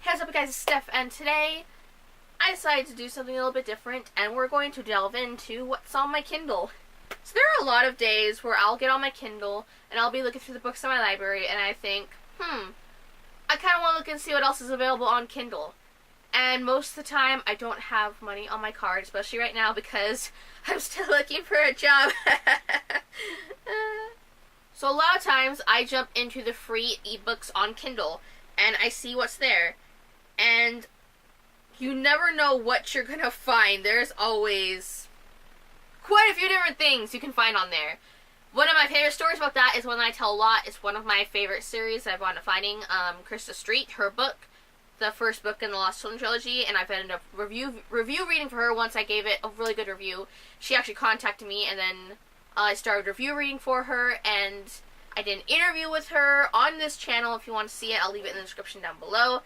Hey, what's up guys, it's Steph, and today I decided to do something a little bit different, and we're going to delve into what's on my Kindle. So there are a lot of days where I'll get on my Kindle, and I'll be looking through the books in my library, and I think, I kind of want to look and see what else is available on Kindle. And most of the time, I don't have money on my card, especially right now because I'm still looking for a job. So a lot of times, I jump into the free eBooks on Kindle, and I see what's there. And you never know what you're gonna find. There's always quite a few different things you can find on there. One of my favorite stories about that is One I Tell a Lot. It's one of my favorite series I've wound up finding. Krista Street, her book, the first book in the Lost Children trilogy, and I've ended up review reading for her once I gave it a really good review. She actually contacted me, and then I started review reading for her, and I did an interview with her on this channel. If you want to see it, I'll leave it in the description down below.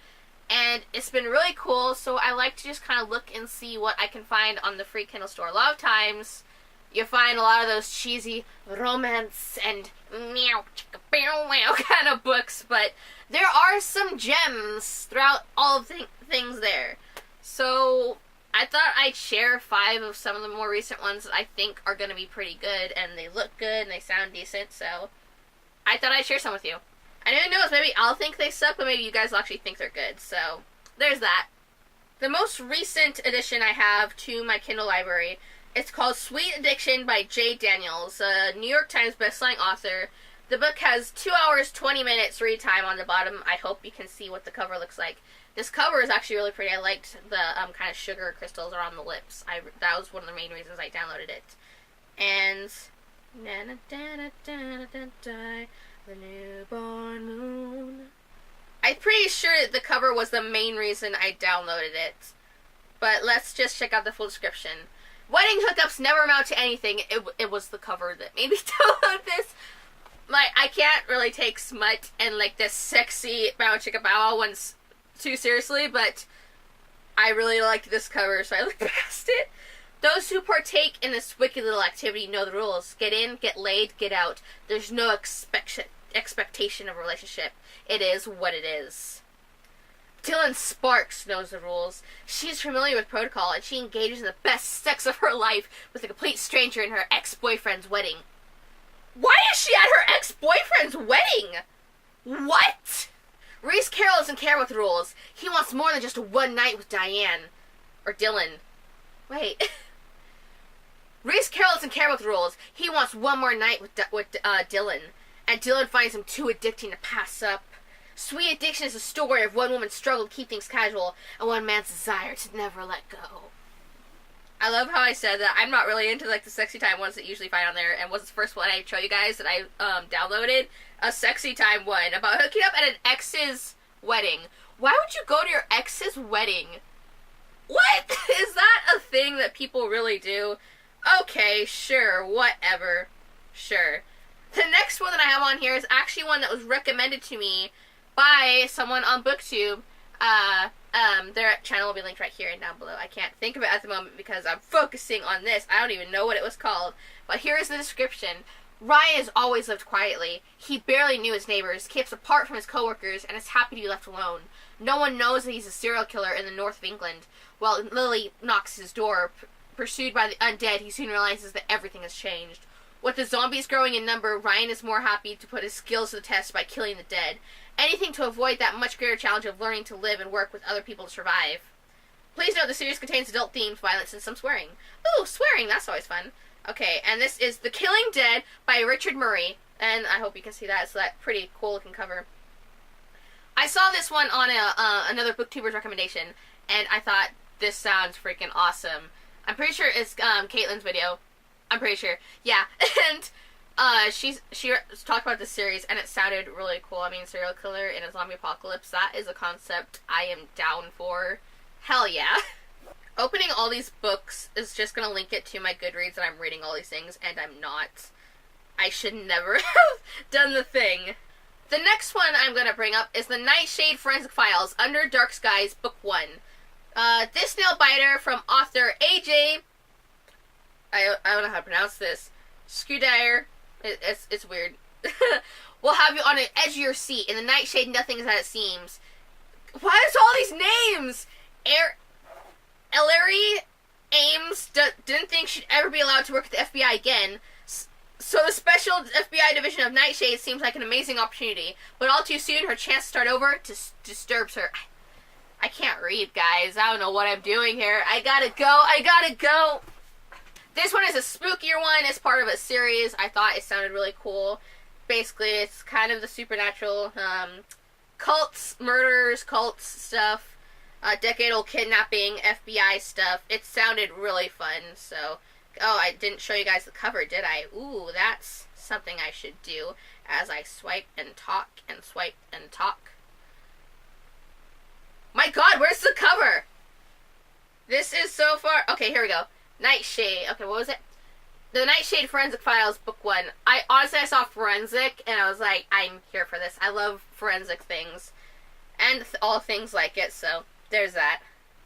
And it's been really cool, so I like to just kind of look and see what I can find on the free Kindle store. A lot of times, you find a lot of those cheesy romance and meow chicka bow wow kind of books, but there are some gems throughout all of the things there. So I thought I'd share 5 of some of the more recent ones that I think are going to be pretty good, and they look good and they sound decent, so I thought I'd share some with you. I know who knows, maybe I'll think they suck, but maybe you guys will actually think they're good, so there's that. The most recent addition I have to my Kindle library, it's called Sweet Addiction by J. Daniels, a New York Times bestselling author. The book has 2 hours, 20 minutes read time on the bottom. I hope you can see what the cover looks like. This cover is actually really pretty. I liked the kind of sugar crystals around the lips. That was one of the main reasons I downloaded it. And the newborn moon. I'm pretty sure that the cover was the main reason I downloaded it. But let's just check out the full description. Wedding hookups never amount to anything. It was the cover that made me download this. I can't really take smut and this sexy bow chicka bow ones too seriously, but I really liked this cover, so I looked past it. Those who partake in this wicked little activity know the rules. Get in, get laid, get out. There's no expectation of a relationship. It is what it is. Dylan Sparks knows the rules. She's familiar with protocol, and she engages in the best sex of her life with a complete stranger in her ex-boyfriend's wedding. Why is she at her ex-boyfriend's wedding? What? Reese Carroll doesn't care about the rules. He wants more than just one night with Diane. Or Dylan. Wait. Reese Carroll doesn't care about the rules. He wants one more night with Dylan. And Dylan finds him too addicting to pass up. Sweet Addiction is a story of one woman's struggle to keep things casual and one man's desire to never let go. I love how I said that. I'm not really into the sexy time ones that you usually find on there, and what's the first one I show you guys that I downloaded? A sexy time one about hooking up at an ex's wedding. Why would you go to your ex's wedding? What? Is that a thing that people really do? Okay, sure, whatever. Sure. The next one that I have on here is actually one that was recommended to me by someone on BookTube. Their channel will be linked right here and down below. I can't think of it at the moment because I'm focusing on this. I don't even know what it was called. But here is the description. Ryan has always lived quietly. He barely knew his neighbors, keeps apart from his coworkers, and is happy to be left alone. No one knows that he's a serial killer in the north of England. While Lily knocks his door, pursued by the undead, he soon realizes that everything has changed. With the zombies growing in number, Ryan is more happy to put his skills to the test by killing the dead. Anything to avoid that much greater challenge of learning to live and work with other people to survive. Please note the series contains adult themes, violence, and some swearing. Ooh, swearing, that's always fun. Okay, and this is The Killing Dead by Richard Murray. And I hope you can see that. It's that pretty cool looking cover. I saw this one on another booktuber's recommendation, and I thought, this sounds freaking awesome. I'm pretty sure it's Caitlin's video. I'm pretty sure. Yeah. And she talked about this series, and it sounded really cool. I mean, serial killer in a zombie apocalypse, that is a concept I am down for. Hell yeah. Opening all these books is just going to link it to my Goodreads, and I'm reading all these things, and I'm not. I should never have done the thing. The next one I'm going to bring up is the Nightshade Forensic Files, Under Dark Skies, Book 1. This nail biter from author A.J. I don't know how to pronounce this. Scudire. It's weird. Will have you on the edge of your seat. In the Nightshade, nothing is as it seems. Why is all these Ellery Ames didn't think she'd ever be allowed to work at the FBI again, so the special FBI division of Nightshade seems like an amazing opportunity, but all too soon her chance to start over disturbs her. I can't read, guys. I don't know what I'm doing here. I gotta go. This one is a spookier one. It's part of a series. I thought it sounded really cool. Basically, it's kind of the supernatural, cults, murders, cults stuff, decade-old kidnapping, FBI stuff. It sounded really fun, so... Oh, I didn't show you guys the cover, did I? Ooh, that's something I should do as I swipe and talk and swipe and talk. My god, where's the cover? This is so far... Okay, here we go. Nightshade. Okay, what was it? The Nightshade Forensic Files, Book 1. I saw Forensic, and I was like, I'm here for this. I love forensic things. And all things like it, so there's that.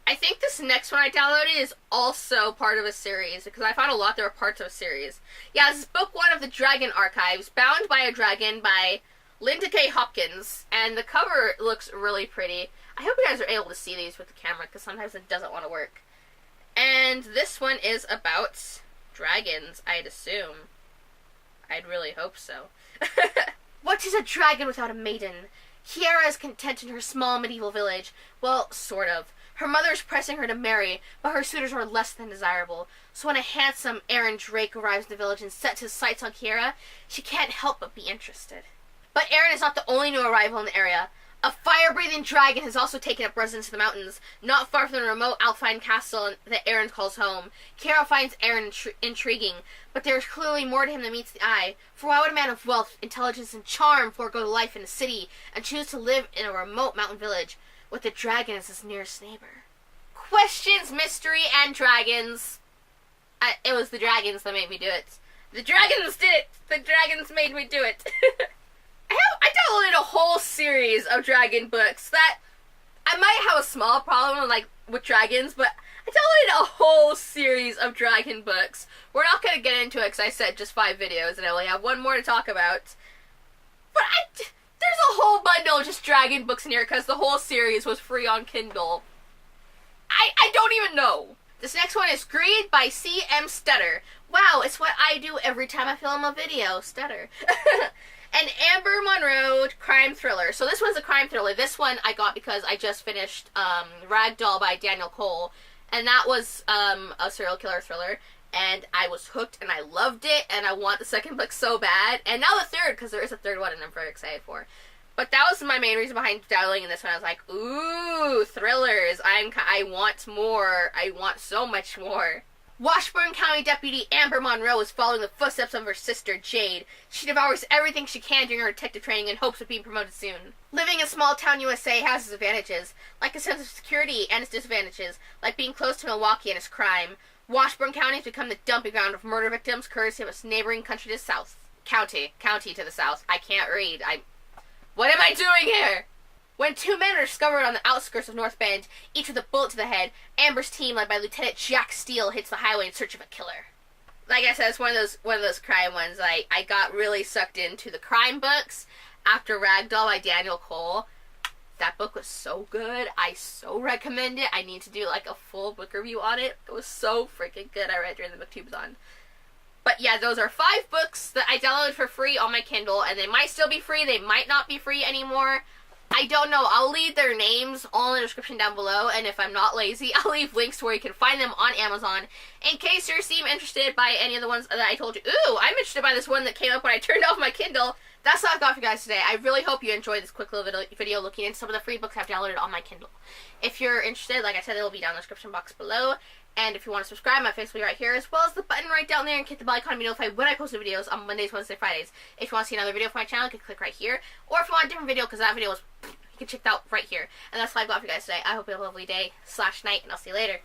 I think this next one I downloaded is also part of a series, because I found a lot that were parts of a series. Yeah, this is Book 1 of the Dragon Archives, Bound by a Dragon by Linda K. Hopkins, and the cover looks really pretty. I hope you guys are able to see these with the camera, because sometimes it doesn't want to work. And this one is about dragons, I'd assume. I'd really hope so. What is a dragon without a maiden? Kiara is content in her small medieval village. Well, sort of. Her mother is pressing her to marry, but her suitors are less than desirable. So when a handsome Aaron Drake arrives in the village and sets his sights on Kiara, she can't help but be interested. But Aaron is not the only new arrival in the area. A fire-breathing dragon has also taken up residence in the mountains, not far from the remote Alpine castle that Aaron calls home. Kiara finds Aaron intriguing, but there is clearly more to him than meets the eye. For why would a man of wealth, intelligence, and charm forego life in a city and choose to live in a remote mountain village with the dragon as his nearest neighbor? Questions, mystery, and dragons. It was the dragons that made me do it. The dragons did it! The dragons made me do it. I downloaded a whole series of dragon books that I might have a small problem with dragons, but I downloaded a whole series of dragon books. We're not going to get into it because I said just 5 videos and I only have one more to talk about. But there's a whole bundle of just dragon books in here because the whole series was free on Kindle. I don't even know. This next one is Greed by C.M. Stutter. Wow, it's what I do every time I film a video. Stutter. An Amber Monroe crime thriller. So this one's a crime thriller. This one I got because I just finished Ragdoll by Daniel Cole. And that was a serial killer thriller. And I was hooked and I loved it. And I want the second book so bad. And now the third, because there is a third one and I'm very excited for. But that was my main reason behind downloading this one. I was like, ooh, thrillers. I want more. I want so much more. Washburn County Deputy Amber Monroe is following the footsteps of her sister, Jade. She devours everything she can during her detective training in hopes of being promoted soon. Living in small town USA has its advantages, like a sense of security, and its disadvantages, like being close to Milwaukee and its crime. Washburn County has become the dumping ground of murder victims, courtesy of its neighboring country to the south. County to the south. I can't read. What am I doing here? When 2 men are discovered on the outskirts of North Bend, each with a bullet to the head, Amber's team, led by Lieutenant Jack Steele, hits the highway in search of a killer. Like I said, it's one of those crime ones. I got really sucked into the crime books after Ragdoll by Daniel Cole. That book was so good. I so recommend it. I need to do a full book review on it. It was so freaking good. I read it during the BookTubeathon. But yeah, those are 5 books that I downloaded for free on my Kindle, and they might still be free. They might not be free anymore. I don't know. I'll leave their names all in the description down below, and if I'm not lazy, I'll leave links to where you can find them on Amazon, in case you seem interested by any of the ones that I told you. Ooh, I'm interested by this one that came up when I turned off my Kindle. That's all I've got for you guys today. I really hope you enjoyed this quick little video looking into some of the free books I've downloaded on my Kindle. If you're interested, like I said, it will be down in the description box below. And if you want to subscribe, my face will be right here, as well as the button right down there, and click the bell icon to be notified when I post new videos on Mondays, Wednesdays, Fridays. If you want to see another video from my channel, you can click right here. Or if you want a different video, because that video was... you can check that out right here. And that's all I've got for you guys today. I hope you have a lovely day / night, and I'll see you later.